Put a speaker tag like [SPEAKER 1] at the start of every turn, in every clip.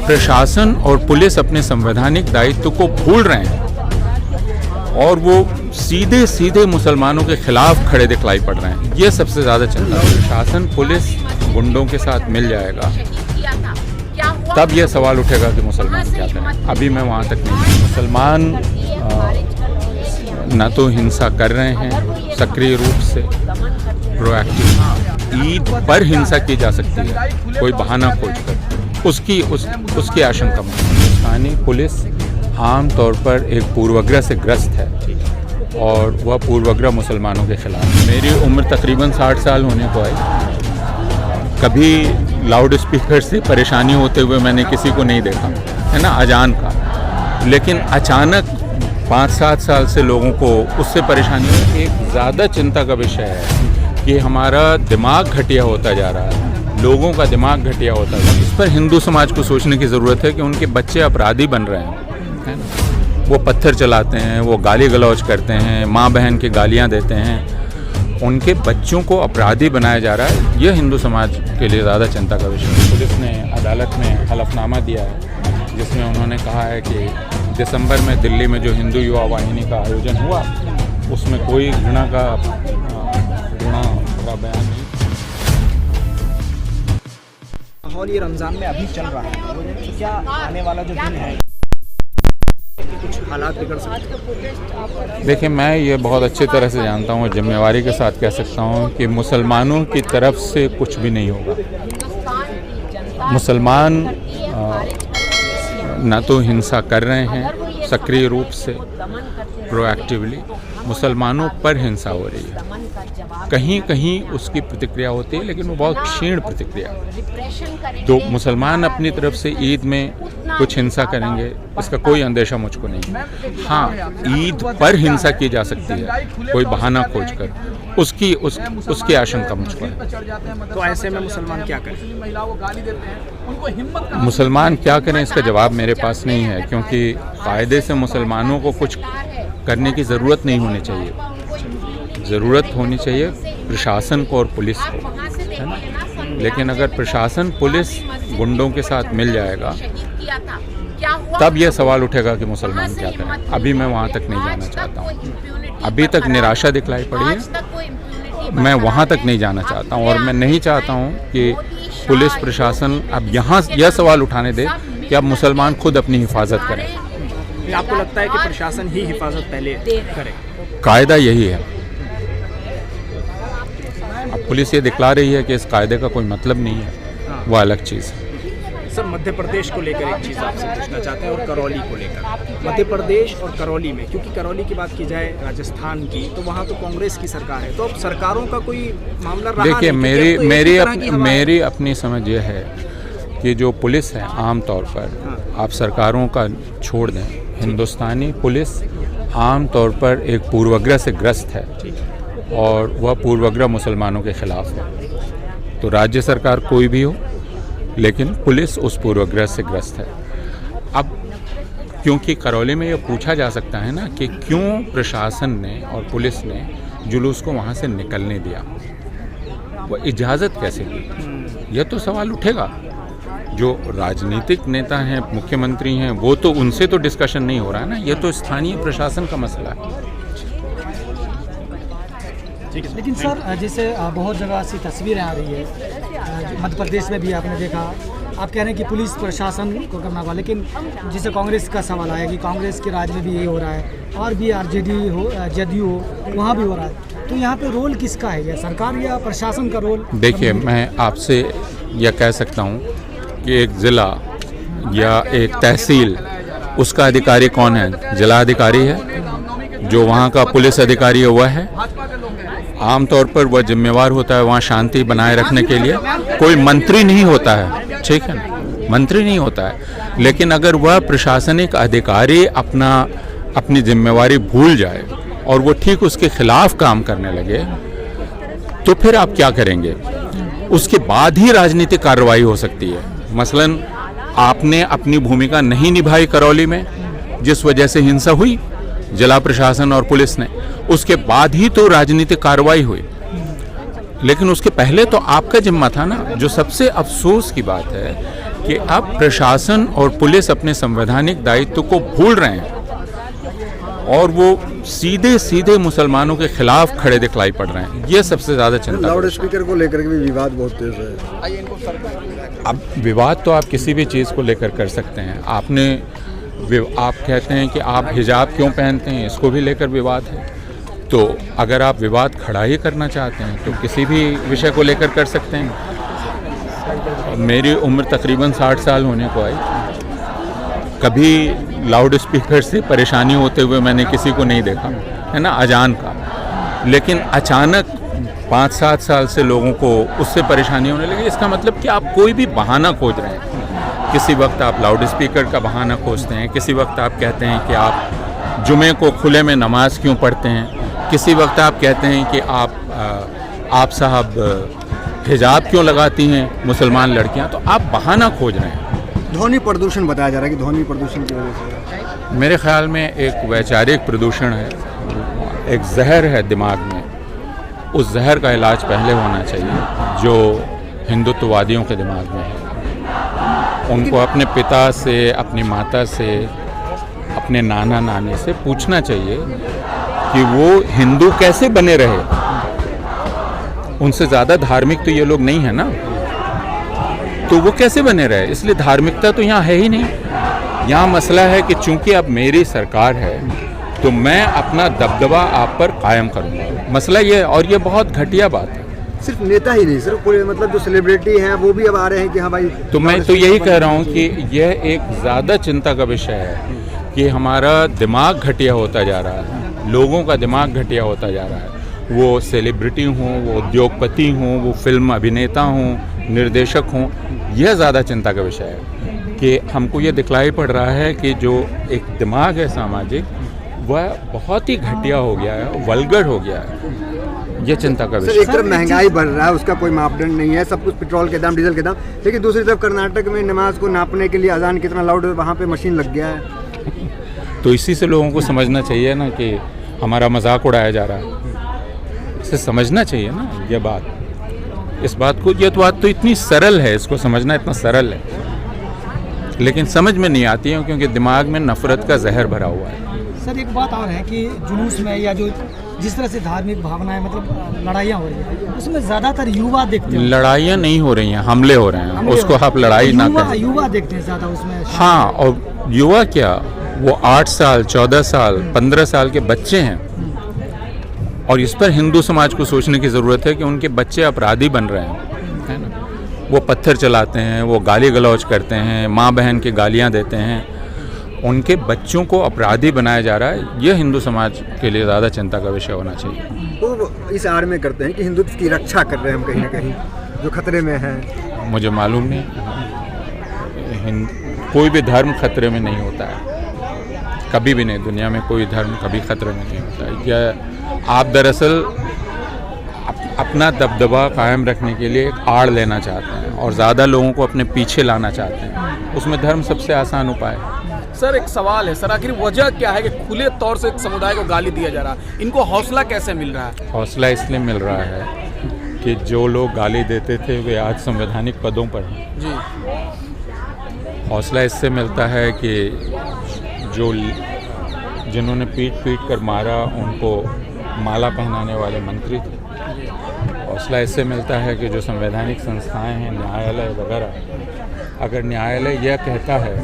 [SPEAKER 1] प्रशासन और पुलिस अपने संवैधानिक दायित्व को भूल रहे हैं और वो सीधे सीधे मुसलमानों के खिलाफ खड़े दिखलाई पड़ रहे हैं। ये सबसे ज़्यादा चिंता है। प्रशासन पुलिस गुंडों के साथ मिल जाएगा तब ये सवाल उठेगा कि मुसलमान क्या करें। अभी मैं वहाँ तक नहीं। मुसलमान न तो हिंसा कर रहे हैं सक्रिय रूप से प्रोएक्टिव। ईद पर हिंसा की जा सकती है कोई बहाना खोजकर, उसकी आशंका में हिंदुस्तानी पुलिस आम तौर पर एक पूर्वाग्रह से ग्रस्त है और वह पूर्वाग्रह मुसलमानों के खिलाफ। मेरी उम्र तकरीबन 60 साल होने को आई। कभी लाउड स्पीकर से परेशानी होते हुए मैंने किसी को नहीं देखा, है ना, अजान का। लेकिन अचानक 5-7 साल से लोगों को उससे परेशानी है। एक ज़्यादा चिंता का विषय है कि हमारा दिमाग घटिया होता जा रहा है, लोगों का दिमाग घटिया होता जा रहा है। इस पर हिंदू समाज को सोचने की ज़रूरत है कि उनके बच्चे अपराधी बन रहे हैं, है ना। वो पत्थर चलाते हैं, वो गाली गलौज करते हैं, माँ बहन की गालियाँ देते हैं, उनके बच्चों को अपराधी बनाया जा रहा है। यह हिंदू समाज के लिए ज़्यादा चिंता का विषय है। पुलिस ने अदालत में हलफनामा दिया है जिसमें उन्होंने कहा है कि दिसंबर में दिल्ली में जो हिंदू युवा वाहिनी का आयोजन हुआ उसमें कोई घृणा का बयान नहीं।
[SPEAKER 2] माहौल ये रमज़ान में अभी चल रहा है, तो क्या आने वाला जो दिन है कुछ हालात बिगड़ सकते?
[SPEAKER 1] देखिए, मैं ये बहुत अच्छी तरह से जानता हूँ, जिम्मेवारी के साथ कह सकता हूँ कि मुसलमानों की तरफ से कुछ भी नहीं होगा। मुसलमान न तो हिंसा कर रहे हैं सक्रिय रूप से प्रोएक्टिवली, मुसलमानों पर हिंसा हो रही है। कहीं कहीं उसकी प्रतिक्रिया होती है लेकिन वो बहुत क्षीण प्रतिक्रिया। तो मुसलमान अपनी तरफ से ईद में कुछ हिंसा करेंगे इसका कोई अंदेशा मुझको नहीं। हाँ, ईद पर हिंसा की जा सकती है कोई बहाना खोजकर, उसकी आशंका मुझको है।
[SPEAKER 2] तो ऐसे में मुसलमान क्या करें?
[SPEAKER 1] मुसलमान क्या करें इसका जवाब मेरे पास नहीं है, क्योंकि कायदे से मुसलमानों को कुछ करने की ज़रूरत नहीं होनी चाहिए। ज़रूरत होनी चाहिए प्रशासन को और पुलिस को, है ना। लेकिन अगर प्रशासन पुलिस गुंडों के साथ मिल जाएगा तब यह सवाल उठेगा कि मुसलमान क्या करें। अभी मैं वहाँ तक नहीं जाना चाहता हूँ। अभी तक निराशा दिखलाई पड़ी है, मैं वहाँ तक नहीं जाना चाहता हूँ। और मैं नहीं चाहता हूँ कि पुलिस प्रशासन अब यहाँ यह सवाल उठाने दे कि अब मुसलमान खुद अपनी हिफाजत करें।
[SPEAKER 2] आपको लगता है कि प्रशासन ही हिफाजत पहले करे?
[SPEAKER 1] कायदा यही है। अब पुलिस ये दिखला रही है कि इस कायदे का कोई मतलब नहीं है, वो अलग चीज़ है।
[SPEAKER 2] सर, मध्य प्रदेश को लेकर एक चीज़ आपसे पूछना चाहते हैं और करौली को लेकर। मध्य प्रदेश और करौली में, क्योंकि करौली की बात की जाए राजस्थान की, तो वहाँ तो कांग्रेस की सरकार है, तो अब सरकारों का कोई मामला रहा?
[SPEAKER 1] देखिए, मेरी अपनी समझ ये है कि जो पुलिस है आम तौर पर, आप सरकारों का छोड़ दें, हिंदुस्तानी पुलिस आम तौर पर एक पूर्वाग्रह से ग्रस्त है और वह पूर्वाग्रह मुसलमानों के खिलाफ है। तो राज्य सरकार कोई भी हो लेकिन पुलिस उस पूर्वाग्रह से ग्रस्त है। अब क्योंकि करौली में ये पूछा जा सकता है ना कि क्यों प्रशासन ने और पुलिस ने जुलूस को वहाँ से निकलने दिया, वो इजाज़त कैसे दी, यह तो सवाल उठेगा। जो राजनीतिक नेता हैं, मुख्यमंत्री हैं, वो तो उनसे तो डिस्कशन नहीं हो रहा है ना, ये तो स्थानीय प्रशासन का मसला है।
[SPEAKER 3] लेकिन सर, जैसे बहुत जगह से तस्वीरें आ रही है, मध्य प्रदेश में भी आपने देखा, आप कह रहे हैं कि पुलिस प्रशासन को करना होगा, लेकिन जैसे कांग्रेस का सवाल आया कि कांग्रेस के राज में भी ये हो रहा है और भी जदयू हो वहाँ भी हो रहा है, तो यहाँ पे रोल किसका है, या सरकार या प्रशासन का रोल?
[SPEAKER 1] देखिए, मैं आपसे यह कह सकता हूँ कि एक ज़िला या एक तहसील, उसका अधिकारी कौन है? जिलाधिकारी है। जो वहाँ का पुलिस अधिकारी है वह है। आमतौर पर वह जिम्मेवार होता है वहाँ शांति बनाए रखने के लिए। कोई मंत्री नहीं होता है, ठीक है ना, मंत्री नहीं होता है। लेकिन अगर वह प्रशासनिक अधिकारी अपनी जिम्मेवारी भूल जाए और वो ठीक उसके खिलाफ काम करने लगे तो फिर आप क्या करेंगे? उसके बाद ही राजनीतिक कार्रवाई हो सकती है। मसलन आपने अपनी भूमिका नहीं निभाई करौली में, जिस वजह से हिंसा हुई जिला प्रशासन और पुलिस ने, उसके बाद ही तो राजनीतिक कार्रवाई हुई। लेकिन उसके पहले तो आपका जिम्मा था ना। जो सबसे अफसोस की बात है कि अब प्रशासन और पुलिस अपने संवैधानिक दायित्व को भूल रहे हैं और वो सीधे सीधे मुसलमानों के खिलाफ खड़े दिखलाई पड़ रहे हैं। ये सबसे ज़्यादा चिंता।
[SPEAKER 4] लाउड स्पीकर को लेकर के भी विवाद बहुत तेज है।
[SPEAKER 1] अब विवाद तो आप किसी भी चीज़ को लेकर कर सकते हैं। आप कहते हैं कि आप हिजाब क्यों पहनते हैं, इसको भी लेकर विवाद है। तो अगर आप विवाद खड़ा ही करना चाहते हैं तो किसी भी विषय को लेकर कर सकते हैं। मेरी उम्र तकरीबन 60 साल होने को आई, कभी लाउड स्पीकर से परेशानी होते हुए मैंने किसी को नहीं देखा है ना, अजान का। लेकिन अचानक 5-7 साल से लोगों को उससे परेशानी होने लगी। इसका मतलब कि आप कोई भी बहाना खोज रहे हैं। किसी वक्त आप लाउड स्पीकर का बहाना खोजते हैं, किसी वक्त आप कहते हैं कि आप जुमे को खुले में नमाज क्यों पढ़ते हैं, किसी वक्त आप कहते हैं कि आप साहब हिजाब क्यों लगाती हैं मुसलमान लड़कियां। तो आप बहाना खोज रहे हैं।
[SPEAKER 4] ध्वनि प्रदूषण बताया जा रहा है कि ध्वनि प्रदूषण की वजह से
[SPEAKER 1] मेरे ख्याल में एक वैचारिक प्रदूषण है, एक जहर है दिमाग में। उस जहर का इलाज पहले होना चाहिए जो हिंदुत्ववादियों के दिमाग में है। उनको अपने पिता से, अपनी माता से, अपने नाना नानी से पूछना चाहिए कि वो हिंदू कैसे बने रहे। उनसे ज़्यादा धार्मिक तो ये लोग नहीं है ना, तो वो कैसे बने रहे। इसलिए धार्मिकता तो यहाँ है ही नहीं। यहाँ मसला है कि चूंकि अब मेरी सरकार है तो मैं अपना दबदबा आप पर कायम करूँगा। मसला ये है, और ये बहुत घटिया बात है।
[SPEAKER 4] सिर्फ नेता ही नहीं, सिर्फ पूरे मतलब जो सेलिब्रिटी हैं वो भी अब आ रहे हैं कि हाँ भाई।
[SPEAKER 1] तो मैं तो यही कह रहा हूँ कि यह एक ज़्यादा चिंता का विषय है कि हमारा दिमाग घटिया होता जा रहा है, लोगों का दिमाग घटिया होता जा रहा है। वो सेलिब्रिटी हों, वो उद्योगपति हों, वो फिल्म अभिनेता हों, निर्देशक हों, यह ज़्यादा चिंता का विषय है कि हमको ये दिखलाई पड़ रहा है कि जो एक दिमाग है सामाजिक, वह बहुत ही घटिया हो गया है, वल्गर हो गया है। ये चिंता का विषय।
[SPEAKER 4] एक तरफ महंगाई बढ़ रहा है, उसका कोई मापदंड नहीं है, सब कुछ पेट्रोल के दाम, डीजल के दाम, लेकिन दूसरी तरफ कर्नाटक में नमाज को नापने के लिए अजान कितना लाउड है, वहाँ पे मशीन लग गया है।
[SPEAKER 1] तो इसी से लोगों को समझना चाहिए ना कि हमारा मजाक उड़ाया जा रहा है। इसे समझना चाहिए ना ये बात, इस बात को। ये तो बात तो इतनी सरल है, इसको समझना इतना सरल है, लेकिन समझ में नहीं आती है क्योंकि दिमाग में नफरत का जहर भरा हुआ है।
[SPEAKER 3] सर एक बात और है कि जुलूस में या जो जिस तरह से धार्मिक भावनाएं मतलब लड़ाइयाँ हो रही हैं, उसमें ज़्यादातर युवा देखते हैं।
[SPEAKER 1] लड़ाइयाँ नहीं हो रही हैं, हमले हो रहे हैं। उसको आप लड़ाई ना करें।
[SPEAKER 3] युवा देखते हैं ज़्यादा उसमें।
[SPEAKER 1] हाँ, और युवा क्या, वो 8 साल 14 साल 15 साल के बच्चे हैं। और इस पर हिंदू समाज को सोचने की ज़रूरत है कि उनके बच्चे अपराधी बन रहे हैं, है ना। वो पत्थर चलाते हैं, वो गाली गलौज करते हैं, माँ बहन की गालियाँ देते हैं, उनके बच्चों को अपराधी बनाया जा रहा है। यह हिंदू समाज के लिए ज़्यादा चिंता का विषय होना चाहिए।
[SPEAKER 4] वो इस आड़ में करते हैं कि हिंदुत्व की रक्षा कर रहे हैं हम कहीं ना कहीं, जो खतरे में है।
[SPEAKER 1] मुझे मालूम नहीं, कोई भी धर्म खतरे में नहीं होता है, कभी भी नहीं। दुनिया में कोई धर्म कभी खतरे में नहीं होता है। या आप दरअसल अपना दबदबा कायम रखने के लिए एक आड़ लेना चाहते हैं और ज़्यादा लोगों को अपने पीछे लाना चाहते हैं। उसमें धर्म सबसे आसान उपाय है।
[SPEAKER 2] सर एक सवाल है सर, आखिर वजह क्या है कि खुले तौर से एक समुदाय को गाली दिया जा रहा है? इनको हौसला कैसे मिल रहा है?
[SPEAKER 1] हौसला इसलिए मिल रहा है कि जो लोग गाली देते थे वे आज संवैधानिक पदों पर हैं
[SPEAKER 2] जी।
[SPEAKER 1] हौसला इससे मिलता है कि जो जिन्होंने पीट पीट कर मारा उनको माला पहनाने वाले मंत्री थे। हौसला इससे मिलता है कि जो संवैधानिक संस्थाएं हैं, न्यायालय वगैरह, अगर न्यायालय यह कहता है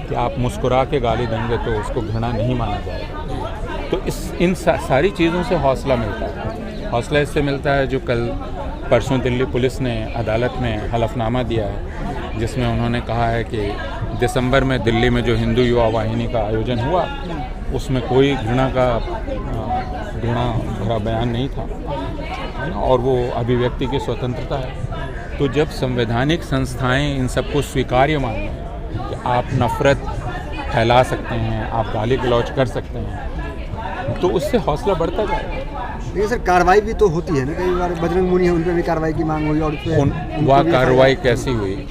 [SPEAKER 1] कि आप मुस्कुरा के गाली देंगे तो उसको घृणा नहीं माना जाएगा, तो इन सारी चीज़ों से हौसला मिलता है। हौसला इससे मिलता है जो कल परसों दिल्ली पुलिस ने अदालत में हलफनामा दिया है, जिसमें उन्होंने कहा है कि दिसंबर में दिल्ली में जो हिंदू युवा वाहिनी का आयोजन हुआ उसमें कोई घृणा भरा बयान नहीं था, है ना, और वो अभिव्यक्ति की स्वतंत्रता है। तो जब संवैधानिक संस्थाएं इन सबको स्वीकार्य मान लें कि आप नफ़रत फैला सकते हैं, आप गाली गलौज कर सकते हैं, तो उससे हौसला बढ़ता जाएगा।
[SPEAKER 4] लेकिन सर कार्रवाई भी तो होती है ना, कई बार बजरंग मुनि है उन पर भी कार्रवाई की मांग हुई और
[SPEAKER 1] वह कार्रवाई कैसी हुई,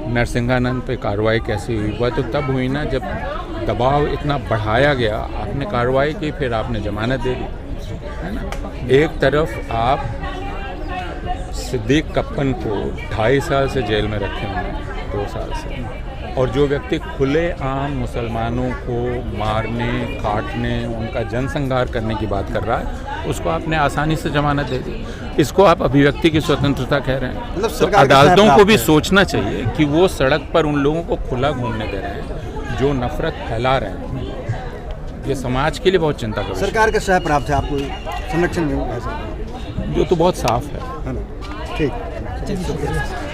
[SPEAKER 1] नरसिंहानंद पे कार्रवाई कैसी हुई? वह तो तब हुई ना जब दबाव इतना बढ़ाया गया, आपने कार्रवाई की, फिर आपने जमानत दे दी, है ना। एक तरफ आप सिद्दीक कप्पन को 2.5 साल से जेल में रखे हुए हैं, 2 साल से। और जो व्यक्ति खुलेआम मुसलमानों को मारने, काटने, उनका जनसंहार करने की बात कर रहा है, उसको आपने आसानी से जमानत दे दी। इसको आप अभिव्यक्ति की स्वतंत्रता कह रहे हैं।
[SPEAKER 4] मतलब
[SPEAKER 1] तो
[SPEAKER 4] सरकार का
[SPEAKER 1] अदालतों
[SPEAKER 4] सहयोग
[SPEAKER 1] को भी
[SPEAKER 4] है।
[SPEAKER 1] सोचना चाहिए कि वो सड़क पर उन लोगों को खुला घूमने दे रहे हैं जो नफरत फैला रहे हैं। ये समाज के लिए बहुत चिंता का विषय
[SPEAKER 4] सरकार का सह प्राप्त है आपको संरक्षण में
[SPEAKER 1] है, जो तो बहुत साफ है।
[SPEAKER 4] है ना? ठीक।
[SPEAKER 3] चलिए शुक्रिया।